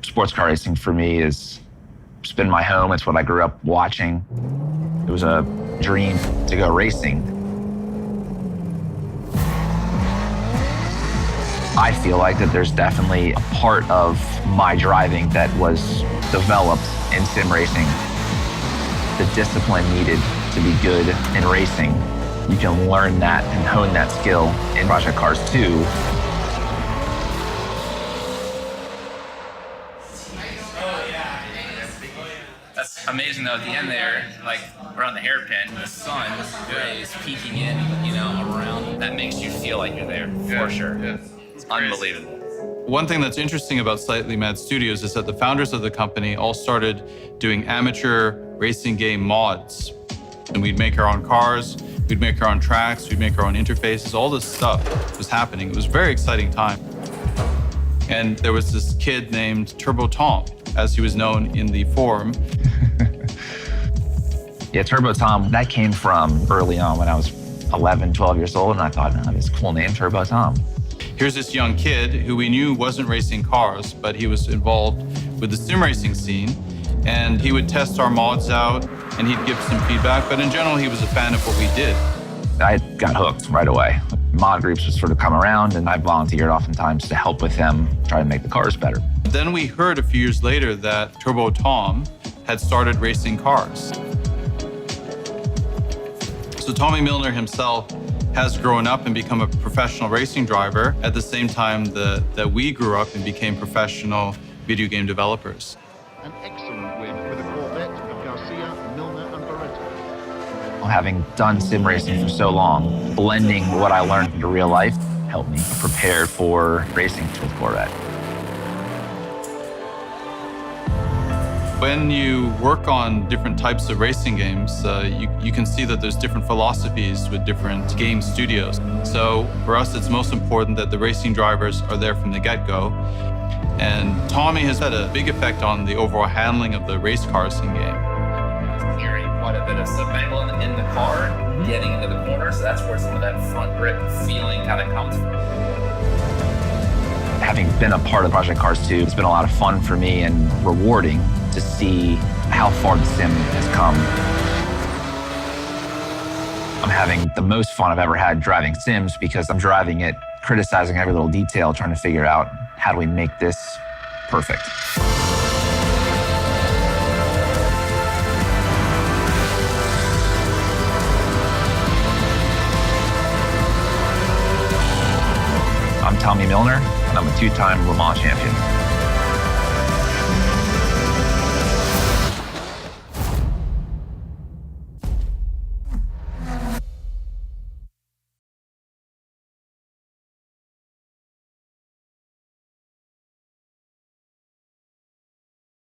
Sports car racing for me is it's been my home. It's what I grew up watching. It was a dream to go racing. I feel like that there's definitely a part of my driving that was developed in sim racing. The discipline needed to be good in racing. You can learn that and hone that skill in Project Cars 2. That's amazing though, at the end there, like around the hairpin, the sun is peeking in, around. That makes you feel like you're there, for sure. Yeah. It's unbelievable. One thing that's interesting about Slightly Mad Studios is that the founders of the company all started doing amateur racing game mods. And we'd make our own cars, we'd make our own tracks, we'd make our own interfaces, all this stuff was happening. It was a very exciting time. And there was this kid named Turbo Tom, as he was known in the forum. Yeah, Turbo Tom, that came from early on when I was 11, 12 years old, and I thought, oh, this cool name, Turbo Tom. Here's this young kid who we knew wasn't racing cars, but he was involved with the sim racing scene, and he would test our mods out, and he'd give some feedback, but in general, he was a fan of what we did. I got hooked right away. Mod groups would sort of come around, and I volunteered oftentimes to help with them, try to make the cars better. Then we heard a few years later that Turbo Tom had started racing cars. So Tommy Milner himself has grown up and become a professional racing driver at the same time that we grew up and became professional video game developers. An excellent win with a Corvette of Garcia, Milner and Barreto. Having done sim racing for so long, blending what I learned into real life helped me prepare for racing with Corvette. When you work on different types of racing games, you can see that there's different philosophies with different game studios. So for us, it's most important that the racing drivers are there from the get-go. And Tommy has had a big effect on the overall handling of the race cars in game. Hearing quite a bit of slip angle in the car, getting into the corner, so that's where some of that front grip feeling kind of comes from. Having been a part of Project Cars 2, it's been a lot of fun for me and rewarding to see how far the sim has come. I'm having the most fun I've ever had driving sims because I'm driving it, criticizing every little detail, trying to figure out how do we make this perfect. I'm Tommy Milner, and I'm a two-time Le Mans champion.